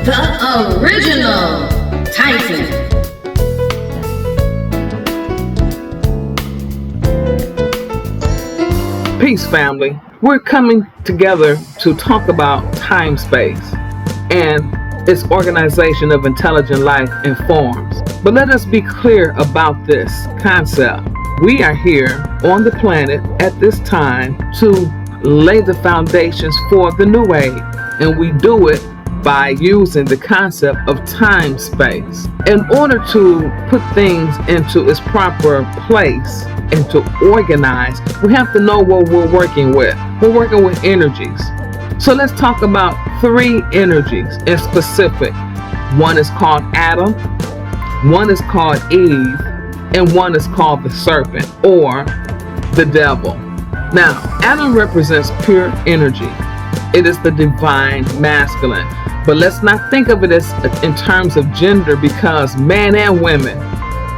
The original Tyson. Peace, family. We're coming together to talk about time space and its organization of intelligent life and forms. But let us be clear about this concept. We are here on the planet at this time to lay the foundations for the new age, and we do it by using the concept of time space. In order to put things into its proper place and to organize, we have to know what we're working with. We're working with energies. So let's talk about three energies in specific. One is called Adam, one is called Eve, and one is called the serpent or the devil. Now, Adam represents pure energy. It is the divine masculine. But let's not think of it as in terms of gender, because men and women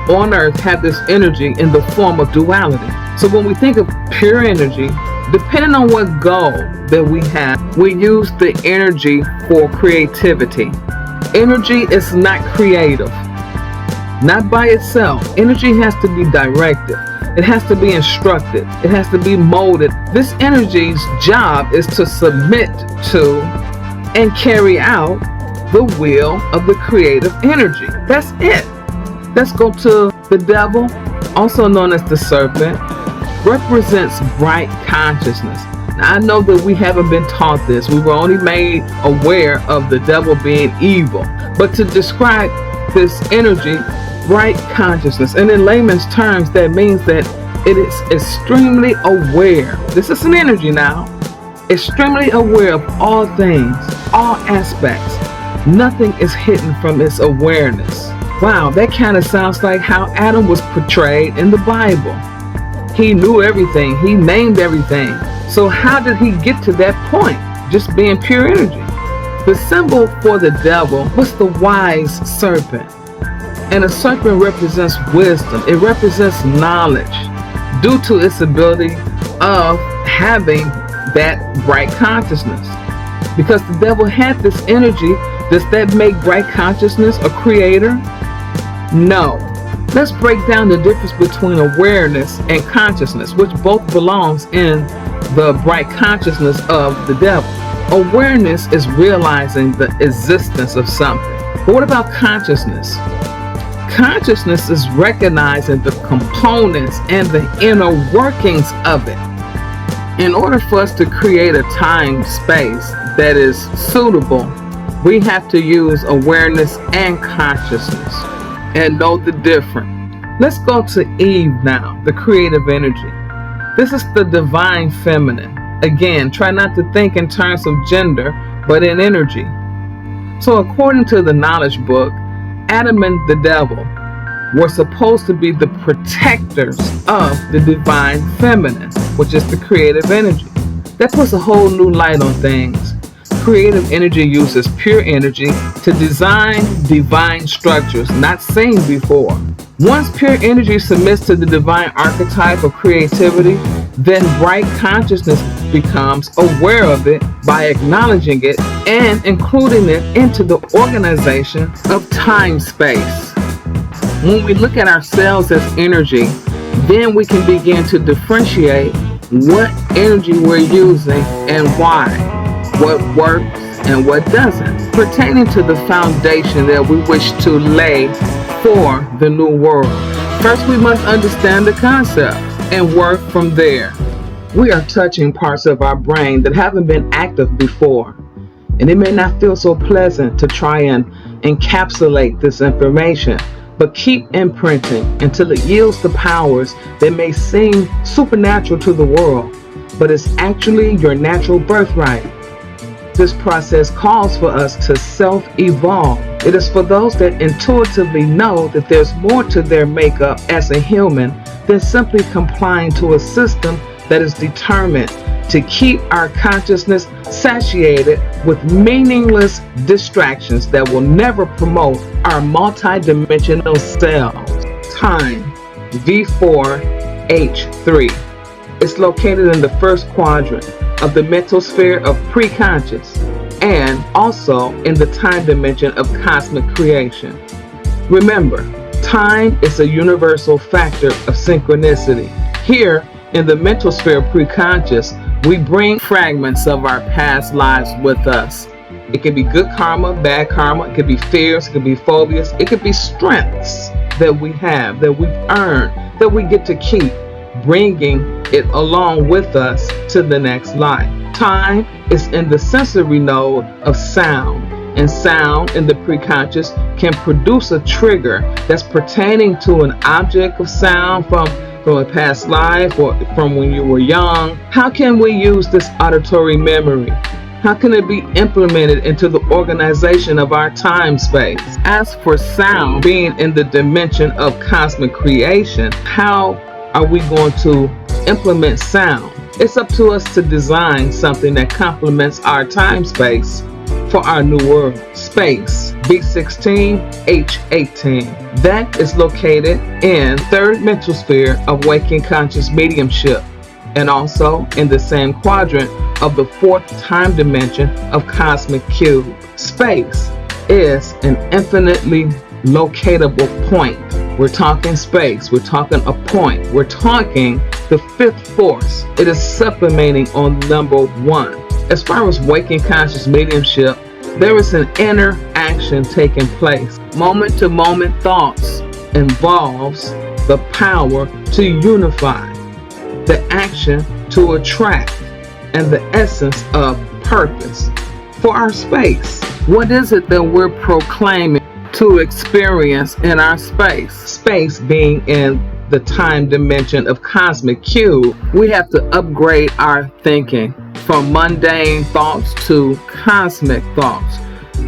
on earth have this energy in the form of duality. So when we think of pure energy, depending on what goal that we have, we use the energy for creativity. Energy is not creative, not by itself. Energy has to be directed. It has to be instructed. It has to be molded. This energy's job is to submit to and carry out the will of the creative energy. That's it. Let's go to the devil, also known as the serpent, represents bright consciousness. Now, I know that we haven't been taught this. We were only made aware of the devil being evil. But to describe this energy, bright consciousness, and in layman's terms, that means that it is extremely aware. This is an energy now. Extremely aware of all things, all aspects. Nothing is hidden from its awareness. Wow, that kind of sounds like how Adam was portrayed in the Bible. He knew everything. He named everything. So how did he get to that point? Just being pure energy. The symbol for the devil was the wise serpent. And a serpent represents wisdom. It represents knowledge due to its ability of having that bright consciousness. Because the devil had this energy, does that make bright consciousness a creator? No. Let's break down the difference between awareness and consciousness, which both belongs in the bright consciousness of the devil. Awareness is realizing the existence of something. But what about consciousness? Consciousness is recognizing the components and the inner workings of it. In order for us to create a time space that is suitable, we have to use awareness and consciousness and know the difference. Let's go to Eve now, the creative energy. This is the divine feminine. Again, try not to think in terms of gender, but in energy. So according to the knowledge book, Adam and the devil were supposed to be the protectors of the divine feminine, which is the creative energy. That puts a whole new light on things. Creative energy uses pure energy to design divine structures not seen before. Once pure energy submits to the divine archetype of creativity, then bright consciousness becomes aware of it by acknowledging it and including it into the organization of time space. When we look at ourselves as energy, then we can begin to differentiate what energy we're using and why, what works and what doesn't, pertaining to the foundation that we wish to lay for the new world. First, we must understand the concept and work from there. We are touching parts of our brain that haven't been active before, and it may not feel so pleasant to try and encapsulate this information, but keep imprinting until it yields the powers that may seem supernatural to the world, but it's actually your natural birthright. This process calls for us to self-evolve. It is for those that intuitively know that there's more to their makeup as a human than simply complying to a system that is determined to keep our consciousness satiated with meaningless distractions that will never promote our multidimensional selves. Time, V4H3. It's located in the first quadrant of the mental sphere of preconscious. and also in the time dimension of cosmic creation. Remember, time is a universal factor of synchronicity. Here, in the mental sphere of preconscious, we bring fragments of our past lives with us. It could be good karma, bad karma, it could be fears, it could be phobias, it could be strengths that we have, that we've earned, that we get to keep, bringing it along with us to the next life. Time is in the sensory node of sound, and sound in the preconscious can produce a trigger that's pertaining to an object of sound from a past life or from when you were young. How can we use this auditory memory? How can it be implemented into the organization of our time space? As for sound being in the dimension of cosmic creation, how are we going to implement sound? It's up to us to design something that complements our time space for our new world. Space B16 H18. That is located in third mental sphere of waking conscious mediumship, and also in the same quadrant of the fourth time dimension of cosmic cube. Space is an infinitely locatable point. We're talking space, we're talking a point, we're talking the fifth force. It is sublimating on number one. As far as waking conscious mediumship, there is an inner action taking place. Moment to moment thoughts involves the power to unify, the action to attract, and the essence of purpose for our space. What is it that we're proclaiming to experience in our space? Space being in the time dimension of cosmic cube, we have to upgrade our thinking from mundane thoughts to cosmic thoughts.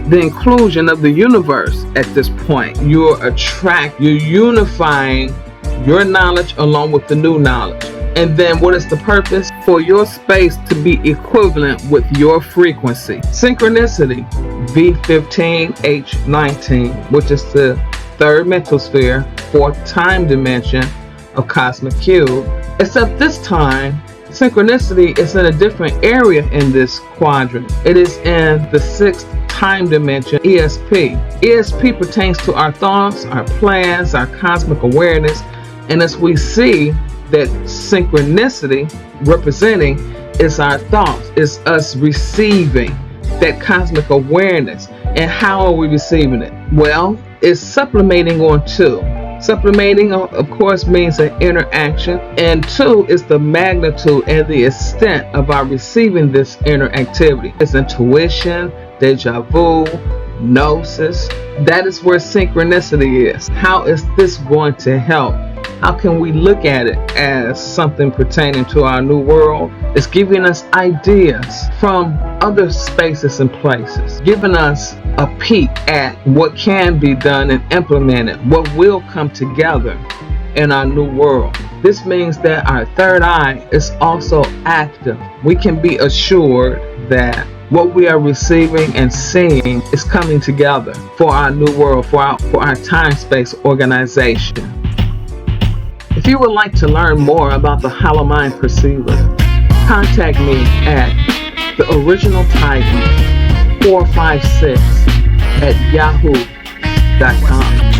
The inclusion of the universe at this point, you're unifying your knowledge along with the new knowledge. And then what is the purpose? For your space to be equivalent with your frequency. Synchronicity, V15H19, which is the third mental sphere, fourth time dimension of cosmic cube. Except this time, synchronicity is in a different area in this quadrant. It is in the sixth time dimension, ESP. ESP pertains to our thoughts, our plans, our cosmic awareness, and as we see that synchronicity representing is our thoughts, is us receiving that cosmic awareness. And how are we receiving it? Well, it's sublimating on two. Sublimating, of course, means an interaction, and two is the magnitude and the extent of our receiving this inner activity. It's intuition, deja vu, gnosis. That is where synchronicity is. How is this going to help? How can we look at it as something pertaining to our new world? It's giving us ideas from other spaces and places, giving us a peek at what can be done and implemented, what will come together in our new world. This means that our third eye is also active. We can be assured that what we are receiving and seeing is coming together for our new world, for our time-space organization. If you would like to learn more about the Hollow Mind Perceiver, contact me at theoriginaltitan456@yahoo.com.